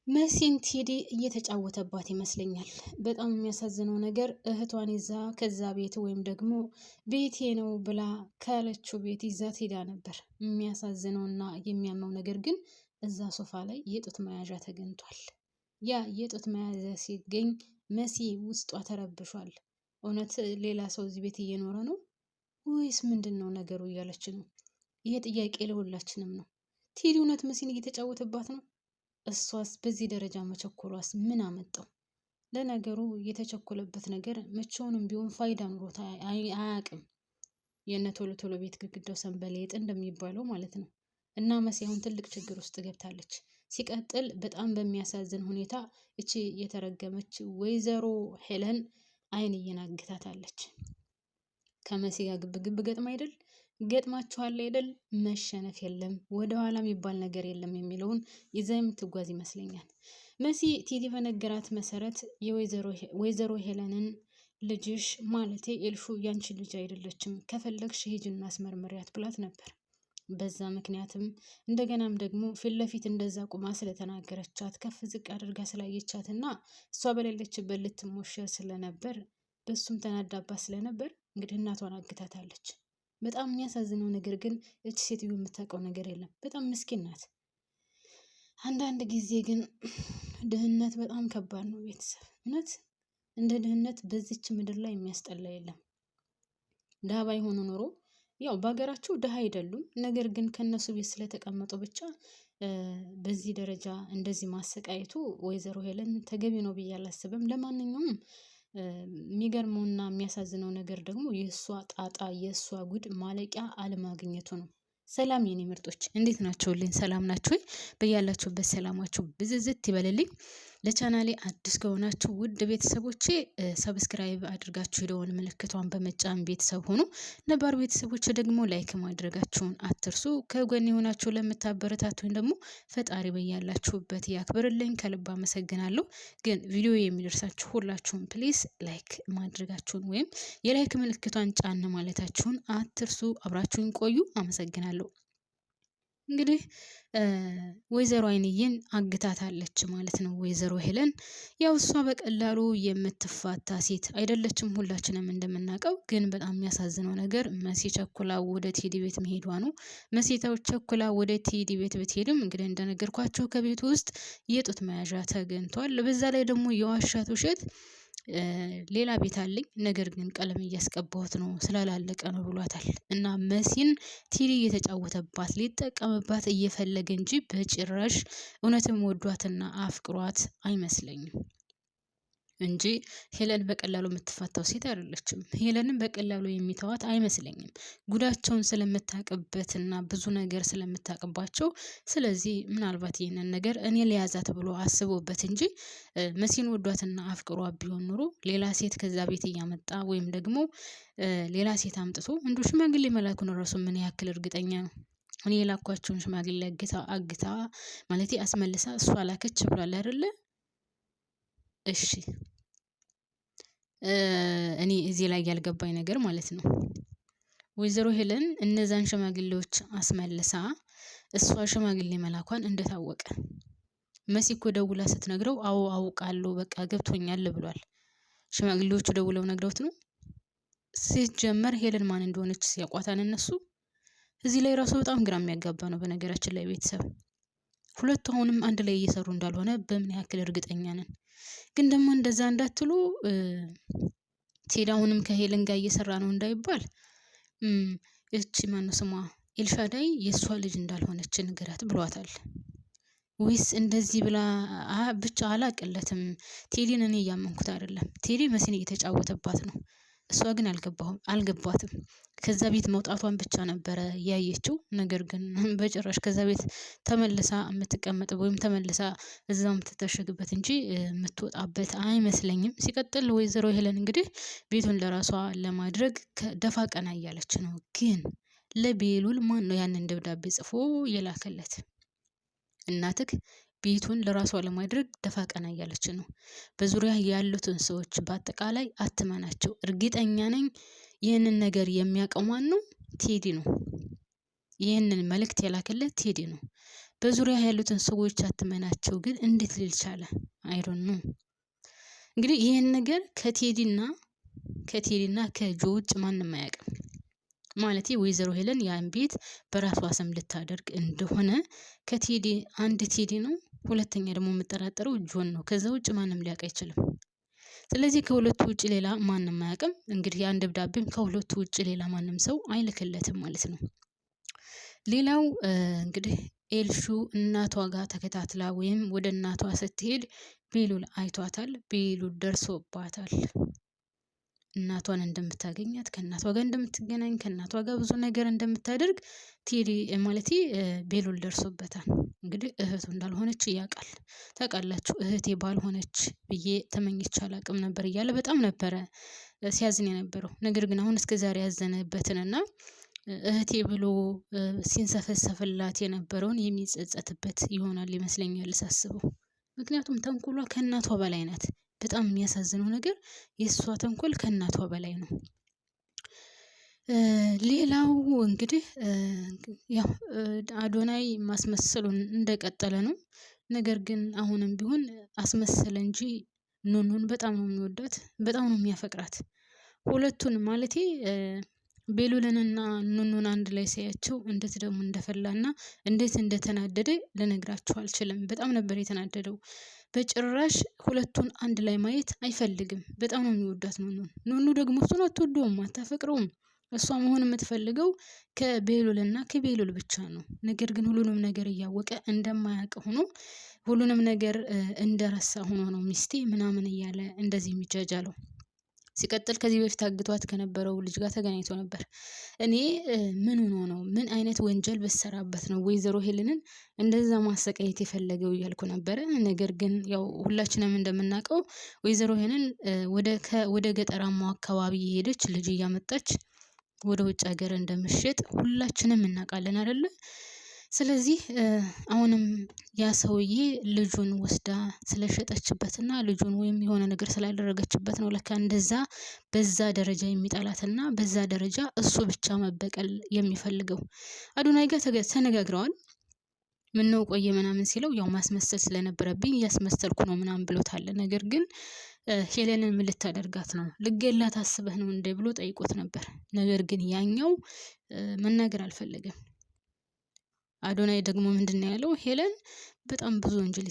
መሲን ቴዲ እየተጫወተባት ይመስለኛል። በጣም የሚያሳዝነው ነገር እህቷን ይዛ ከዛ ቤት ወይም ደግሞ ቤቴ ነው ብላ ካለችው ቤት ይዛት ሄዳ ነበር። የሚያሳዝነውና የሚያመው ነገር ግን እዛ ሶፋ ላይ የጡት መያዣ ተገኝቷል። ያ የጡት መያዣ ሲገኝ መሲ ውስጧ ተረብሿል። እውነት ሌላ ሰው እዚህ ቤት እየኖረ ነው ወይስ ምንድን ነው ነገሩ እያለች ነው። ይሄ ጥያቄ ለሁላችንም ነው። ቴዲ እውነት መሲን እየተጫወተባት ነው? እሷስ በዚህ ደረጃ መቸኮሏስ ምን አመጣው? ለነገሩ የተቸኮለበት ነገር መቼውንም ቢሆን ፋይዳ ኑሮት አያውቅም። የነ ቶሎ ቶሎ ቤት ግድግዳው ሰንበሌጥ እንደሚባለው ማለት ነው። እና መሲ አሁን ትልቅ ችግር ውስጥ ገብታለች። ሲቀጥል በጣም በሚያሳዝን ሁኔታ እቺ የተረገመች ወይዘሮ ሄለን አይን እየናግታታለች። ከመሲ ጋር ግብ ገጥማ አይደል ገጥማችኋል አይደል? መሸነፍ የለም ወደ ኋላ የሚባል ነገር የለም የሚለውን ይዛ የምትጓዝ ይመስለኛል። መሲ ቴዲ በነገራት መሰረት የወይዘሮ ሄለንን ልጅሽ ማለቴ ኤልሹ ያንቺ ልጅ አይደለችም፣ ከፈለግሽ ሂጂና አስመርምሪያት ብላት ነበር። በዛ ምክንያትም እንደገናም ደግሞ ፊት ለፊት እንደዛ ቁማ ስለተናገረቻት ከፍ ዝቅ አድርጋ ስላየቻትና እሷ በሌለችበት ልትሞሸር ስለነበር በሱም ተናዳባት ስለነበር እንግዲህ እናቷን አግታታለች። በጣም የሚያሳዝነው ነገር ግን እች ሴትዮ የምታውቀው ነገር የለም። በጣም ምስኪን ናት። አንዳንድ ጊዜ ግን ድህነት በጣም ከባድ ነው። ቤተሰብ እውነት እንደ ድህነት በዚች ምድር ላይ የሚያስጠላ የለም። ድሃ ባይሆኑ ኖሮ ያው በሀገራቸው ድሃ አይደሉም፣ ነገር ግን ከነሱ ቤት ስለተቀመጡ ብቻ በዚህ ደረጃ እንደዚህ ማሰቃየቱ ወይዘሮ ሄለን ተገቢ ነው ብዬ አላስብም። ለማንኛውም የሚገርመውና የሚያሳዝነው ነገር ደግሞ የእሷ ጣጣ የእሷ ጉድ ማለቂያ አለማግኘቱ ነው። ሰላም የኔ ምርጦች እንዴት ናቸውልኝ? ሰላም ናችሁ? በያላችሁበት ሰላማችሁ ብዝዝት ይበልልኝ። ለቻናሌ አዲስ ከሆናችሁ ውድ ቤተሰቦቼ ሰብስክራይብ አድርጋችሁ የደወል ምልክቷን በመጫን ቤተሰብ ሆኑ። ነባር ቤተሰቦች ደግሞ ላይክ ማድረጋችሁን አትርሱ። ከጎን የሆናችሁ ለምታበረታቱኝ ደግሞ ፈጣሪ በያላችሁበት ያክብርልኝ፣ ከልብ አመሰግናለሁ። ግን ቪዲዮ የሚደርሳችሁ ሁላችሁም ፕሊስ ላይክ ማድረጋችሁን ወይም የላይክ ምልክቷን ጫን ማለታችሁን አትርሱ። አብራችሁን ቆዩ። አመሰግናለሁ። እንግዲህ ወይዘሮ አይንዬን አግታታለች ማለት ነው። ወይዘሮ ሄለን ያው እሷ በቀላሉ የምትፋታ ሴት አይደለችም፣ ሁላችንም እንደምናውቀው። ግን በጣም የሚያሳዝነው ነገር መሲ ቸኩላ ወደ ቴዲ ቤት መሄዷ ነው። መሲታው ቸኩላ ወደ ቴዲ ቤት ብትሄድም እንግዲህ እንደነገርኳቸው ከቤቱ ውስጥ የጡት መያዣ ተገኝቷል። በዛ ላይ ደግሞ የዋሻት ውሸት ሌላ ቤት አለኝ፣ ነገር ግን ቀለም እያስቀባሁት ነው ስላላለቀ ነው ብሏታል። እና መሲን ቴዲ እየተጫወተባት ሊጠቀምባት እየፈለገ እንጂ በጭራሽ እውነትም ወዷትና አፍቅሯት አይመስለኝም እንጂ ሄለን በቀላሉ የምትፋታው ሴት አይደለችም። ሄለንን በቀላሉ የሚተዋት አይመስለኝም፣ ጉዳቸውን ስለምታቅበትና ብዙ ነገር ስለምታቅባቸው። ስለዚህ ምናልባት ይህንን ነገር እኔ ሊያዛት ብሎ አስቦበት እንጂ መሲን ወዷትና አፍቅሯት ቢሆን ኑሮ ሌላ ሴት ከዛ ቤት እያመጣ ወይም ደግሞ ሌላ ሴት አምጥቶ እንዶ ሽማግሌ መላኩን ራሱ ምን ያክል እርግጠኛ ነው? እኔ የላኳቸውን ሽማግሌ አግታ ማለቴ አስመልሳ እሷ ላከች ብሏል አይደለ? እሺ እኔ እዚህ ላይ ያልገባኝ ነገር ማለት ነው ወይዘሮ ሄለን እነዛን ሽማግሌዎች አስመልሳ እሷ ሽማግሌ መላኳን እንደታወቀ መሲ እኮ ደውላ ስትነግረው አዎ አውቃለሁ በቃ ገብቶኛል ብሏል። ሽማግሌዎቹ ደውለው ነግረውት ነው። ሲጀመር ሄለን ማን እንደሆነች ሲያቋታን እነሱ እዚህ ላይ ራሱ በጣም ግራ የሚያጋባ ነው። በነገራችን ላይ ቤተሰብ ሁለቱ አሁንም አንድ ላይ እየሰሩ እንዳልሆነ በምን ያክል እርግጠኛ ነን? ግን ደግሞ እንደዛ እንዳትሉ ቴዲ አሁንም ከሄለን ጋር እየሰራ ነው እንዳይባል እቺ ማነው ስሟ ኤልሻዳይ የእሷ ልጅ እንዳልሆነች ንገራት ብሏታል። ወይስ እንደዚህ ብላ ብቻ አላቅለትም። ቴዲን እኔ እያመንኩት አይደለም። ቴዲ መሲን እየተጫወተባት ነው። እሷ ግን አልገባትም። ከዛ ቤት መውጣቷን ብቻ ነበረ ያየችው። ነገር ግን በጭራሽ ከዛ ቤት ተመልሳ የምትቀመጥ ወይም ተመልሳ እዛው የምትተሸግበት እንጂ የምትወጣበት አይመስለኝም። ሲቀጥል ወይዘሮ ሄለን እንግዲህ ቤቱን ለራሷ ለማድረግ ደፋ ቀና እያለች ነው። ግን ለቤሉል ማን ነው ያንን ደብዳቤ ጽፎ የላከለት? እናትክ ቤቱን ለራሷ ለማድረግ ደፋ ቀና እያለች ነው። በዙሪያ ያሉትን ሰዎች በአጠቃላይ አትመናቸው። እርግጠኛ ነኝ ይህንን ነገር የሚያውቀው ማን ነው? ቴዲ ነው። ይህንን መልእክት የላከለት ቴዲ ነው። በዙሪያ ያሉትን ሰዎች አትመናቸው። ግን እንዴት ሊል ቻለ? አይሮን ነው። እንግዲህ ይህን ነገር ከቴዲና ከጆ ውጭ ማንም አያውቅም። ማለት ወይዘሮ ሄለን ያን ቤት በራሷ ስም ልታደርግ እንደሆነ ከቴዲ አንድ ቴዲ ነው፣ ሁለተኛ ደግሞ የምጠራጠረው ጆን ነው። ከዛ ውጭ ማንም ሊያውቅ አይችልም። ስለዚህ ከሁለቱ ውጭ ሌላ ማንም አያውቅም። እንግዲህ ያን ደብዳቤም ከሁለቱ ውጭ ሌላ ማንም ሰው አይልክለትም ማለት ነው። ሌላው እንግዲህ ኤልሹ እናቷ ጋር ተከታትላ ወይም ወደ እናቷ ስትሄድ ቤሉል አይቷታል። ቤሉል ደርሶባታል። እናቷን እንደምታገኛት፣ ከእናቷ ጋር እንደምትገናኝ፣ ከእናቷ ጋር ብዙ ነገር እንደምታደርግ ቴዲ ማለት ቤሉል ደርሶበታል። እንግዲህ እህቱ እንዳልሆነች ያውቃል። ታውቃላችሁ፣ እህቴ ባልሆነች ብዬ ተመኝቼ አላቅም ነበር እያለ በጣም ነበረ ሲያዝን የነበረው። ነገር ግን አሁን እስከዛሬ ያዘነበትንና እህቴ ብሎ ሲንሰፈሰፍላት የነበረውን የሚጸጸትበት ይሆናል ይመስለኛል ሳስበው። ምክንያቱም ተንኮሏ ከእናቷ በላይ ናት። በጣም የሚያሳዝነው ነገር የእሷ ተንኮል ከእናቷ በላይ ነው። ሌላው እንግዲህ ያው አዶናይ ማስመሰሉን እንደቀጠለ ነው። ነገር ግን አሁንም ቢሆን አስመሰለ እንጂ ኑኑን በጣም ነው የሚወዳት፣ በጣም ነው የሚያፈቅራት። ሁለቱን ማለቴ ቤሉልንና ኑኑን አንድ ላይ ሲያያቸው እንዴት ደግሞ እንደፈላና እንዴት እንደተናደደ ልነግራችሁ አልችልም። በጣም ነበር የተናደደው። በጭራሽ ሁለቱን አንድ ላይ ማየት አይፈልግም። በጣም ነው የሚወዳት ኑኑን። ኑኑ ደግሞ እሱን አትወደውም፣ አታፈቅረውም። እሷ መሆን የምትፈልገው ከቤሉልና ከቤሉል ብቻ ነው። ነገር ግን ሁሉንም ነገር እያወቀ እንደማያውቅ ሆኖ ሁሉንም ነገር እንደረሳ ሆኖ ነው ሚስቴ ምናምን እያለ እንደዚህ የሚጃጃለው። ሲቀጥል ከዚህ በፊት አግቷት ከነበረው ልጅ ጋር ተገናኝቶ ነበር። እኔ ምን ሆኖ ነው፣ ምን አይነት ወንጀል በሰራበት ነው ወይዘሮ ሄለንን እንደዛ ማሰቃየት የፈለገው እያልኩ ነበረ። ነገር ግን ያው ሁላችንም እንደምናውቀው ወይዘሮ ሄለን ወደ ገጠራማው አካባቢ የሄደች ልጅ እያመጣች ወደ ውጭ ሀገር እንደምትሸጥ ሁላችንም እናውቃለን አይደለ? ስለዚህ አሁንም ያ ሰውዬ ልጁን ወስዳ ስለሸጠችበትና ልጁን ወይም የሆነ ነገር ስላደረገችበት ነው ለካ እንደዛ በዛ ደረጃ የሚጠላትና በዛ ደረጃ እሱ ብቻ መበቀል የሚፈልገው። አዶናይ ጋር ተነጋግረዋል። ምነው ቆየ ምናምን ሲለው ያው ማስመሰል ስለነበረብኝ እያስመሰልኩ ነው ምናምን ብሎታል። ነገር ግን ሄለንን ምን ልታደርጋት ነው? ልገላት አስበህ ነው እንደ ብሎ ጠይቆት ነበር። ነገር ግን ያኛው መናገር አልፈለገም። አዶናይ ደግሞ ምንድነው ያለው? ሄለን በጣም ብዙ ወንጀል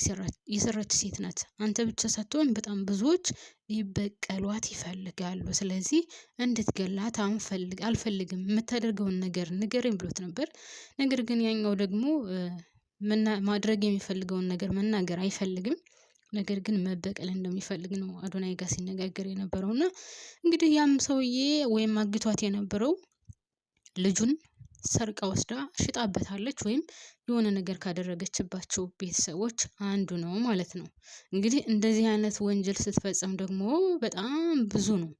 የሰራች ሴት ናት። አንተ ብቻ ሳትሆን በጣም ብዙዎች ሊበቀሏት ይፈልጋሉ። ስለዚህ እንድትገላት አልፈልግም። የምታደርገውን ነገር ንገረኝ ብሎት ነበር። ነገር ግን ያኛው ደግሞ ማድረግ የሚፈልገውን ነገር መናገር አይፈልግም። ነገር ግን መበቀል እንደሚፈልግ ነው አዶናይ ጋር ሲነጋገር የነበረው። እና እንግዲህ ያም ሰውዬ ወይም አግቷት የነበረው ልጁን ሰርቃ ወስዳ ሽጣበታለች፣ ወይም የሆነ ነገር ካደረገችባቸው ቤተሰቦች አንዱ ነው ማለት ነው። እንግዲህ እንደዚህ አይነት ወንጀል ስትፈጽም ደግሞ በጣም ብዙ ነው።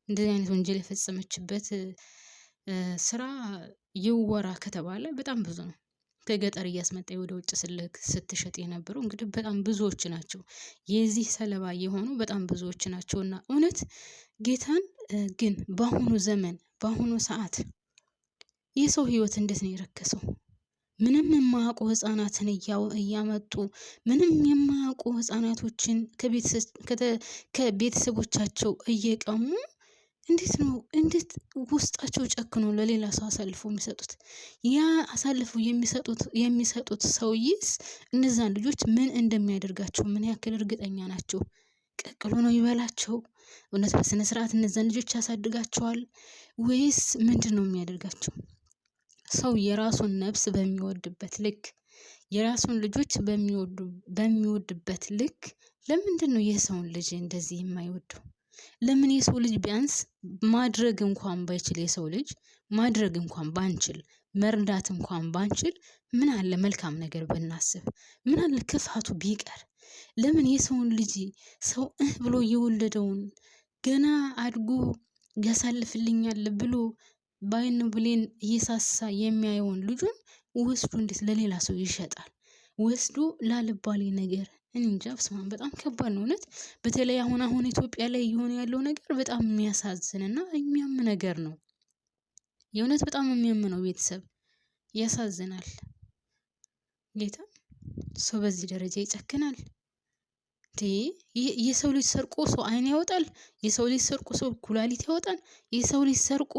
እንደዚህ አይነት ወንጀል የፈጸመችበት ስራ ይወራ ከተባለ በጣም ብዙ ነው። ከገጠር እያስመጣ ወደ ውጭ ስትሸጥ የነበሩ እንግዲህ በጣም ብዙዎች ናቸው። የዚህ ሰለባ የሆኑ በጣም ብዙዎች ናቸው። እና እውነት ጌታን ግን በአሁኑ ዘመን በአሁኑ ሰዓት የሰው ህይወት እንዴት ነው የረከሰው? ምንም የማያውቁ ህፃናትን እያመጡ ምንም የማያውቁ ህፃናቶችን ከቤተሰቦቻቸው እየቀሙ እንዴት ውስጣቸው ጨክኖ ለሌላ ሰው አሳልፈው የሚሰጡት? ያ አሳልፈው የሚሰጡት ሰውዬስ እነዛን ልጆች ምን እንደሚያደርጋቸው ምን ያክል እርግጠኛ ናቸው? ቀቅሎ ነው ይበላቸው? እውነት በስነ ስርዓት እነዛን ልጆች ያሳድጋቸዋል ወይስ ምንድን ነው የሚያደርጋቸው? ሰው የራሱን ነፍስ በሚወድበት ልክ የራሱን ልጆች በሚወድበት ልክ ለምንድን ነው የሰውን ልጅ እንደዚህ የማይወደው? ለምን የሰው ልጅ ቢያንስ ማድረግ እንኳን ባይችል የሰው ልጅ ማድረግ እንኳን ባንችል መርዳት እንኳን ባንችል ምን አለ መልካም ነገር ብናስብ? ምን አለ ክፋቱ ቢቀር? ለምን የሰውን ልጅ ሰው ብሎ የወለደውን ገና አድጎ ያሳልፍልኛል ብሎ በአይኑ ብሌን እየሳሳ የሚያየውን ልጁን ወስዶ እንዴት ለሌላ ሰው ይሸጣል? ወስዶ ላልባሌ ነገር እንጃ። በስመ አብ በጣም ከባድ ነው እውነት። በተለይ አሁን ኢትዮጵያ ላይ እየሆነ ያለው ነገር በጣም የሚያሳዝንና የሚያም ነገር ነው። የእውነት በጣም የሚያም ነው። ቤተሰብ ያሳዝናል ጌታ ሰው በዚህ ደረጃ ይጨክናል? የሰው ልጅ ሰርቆ ሰው አይን ያወጣል? የሰው ልጅ ሰርቆ ሰው ኩላሊት ያወጣል? የሰው ልጅ ሰርቆ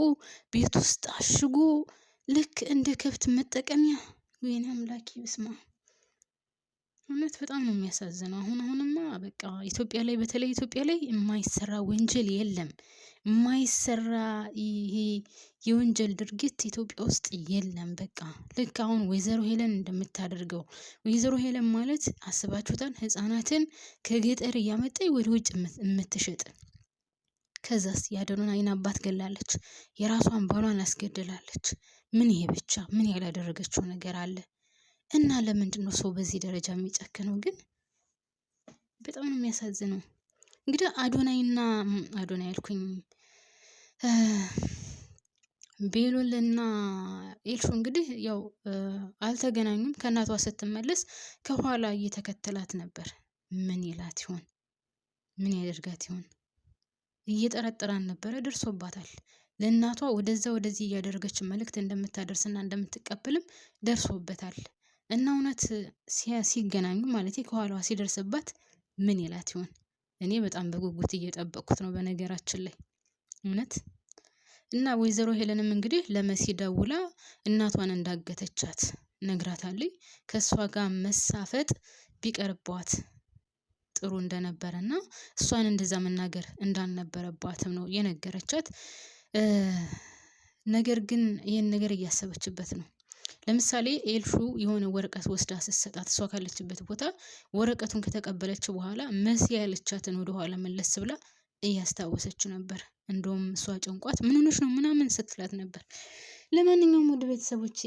ቤት ውስጥ አሽጎ ልክ እንደ ከብት መጠቀሚያ? ወይኔ አምላኬ በስመ አብ! እውነት በጣም ነው የሚያሳዝነው። አሁንማ በቃ ኢትዮጵያ ላይ በተለይ ኢትዮጵያ ላይ የማይሰራ ወንጀል የለም። የማይሰራ ይሄ የወንጀል ድርጊት ኢትዮጵያ ውስጥ የለም። በቃ ልክ አሁን ወይዘሮ ሄለን እንደምታደርገው። ወይዘሮ ሄለን ማለት አስባችሁታል? ህፃናትን ከገጠር እያመጣች ወደ ውጭ የምትሸጥ፣ ከዛስ የአዶናይን አባት ገላለች፣ የራሷን ባሏን አስገድላለች። ምን ይሄ ብቻ ምን ያላደረገችው ነገር አለ? እና ለምንድን ነው ሰው በዚህ ደረጃ የሚጨክነው? ግን በጣም ነው የሚያሳዝነው። እንግዲህ አዶናይ አልኩኝ ቤሉልና ኤልሹ እንግዲህ ያው አልተገናኙም። ከእናቷ ስትመለስ ከኋላ እየተከተላት ነበር። ምን ይላት ይሆን? ምን ያደርጋት ይሆን? እየጠረጠራን ነበረ። ደርሶባታል። ለእናቷ ወደዛ ወደዚህ እያደረገች መልእክት እንደምታደርስና እንደምትቀበልም ደርሶበታል። እና እውነት ሲገናኙ ማለት ከኋላዋ ሲደርስባት ምን ይላት ይሆን? እኔ በጣም በጉጉት እየጠበቅኩት ነው በነገራችን ላይ እውነት። እና ወይዘሮ ሄለንም እንግዲህ ለመሲ ደውላ እናቷን እንዳገተቻት ነግራታለች። ከእሷ ጋር መሳፈጥ ቢቀርቧት ጥሩ እንደነበረና እሷን እንደዛ መናገር እንዳልነበረባትም ነው የነገረቻት። ነገር ግን ይህን ነገር እያሰበችበት ነው። ለምሳሌ ኤልሹ የሆነ ወረቀት ወስዳ ስትሰጣት እሷ ካለችበት ቦታ ወረቀቱን ከተቀበለች በኋላ መሲ ያለቻትን ወደኋላ መለስ ብላ እያስታወሰች ነበር። እንደውም እሷ ጨንቋት ምን ሆነሽ ነው ምናምን ስትላት ነበር። ለማንኛውም ወደ ቤተሰቦች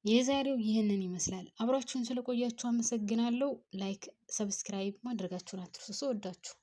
የዛሬው ይህንን ይመስላል። አብራችሁን ስለቆያችሁ አመሰግናለሁ። ላይክ፣ ሰብስክራይብ ማድረጋችሁን አትርሱ። ወዳችሁ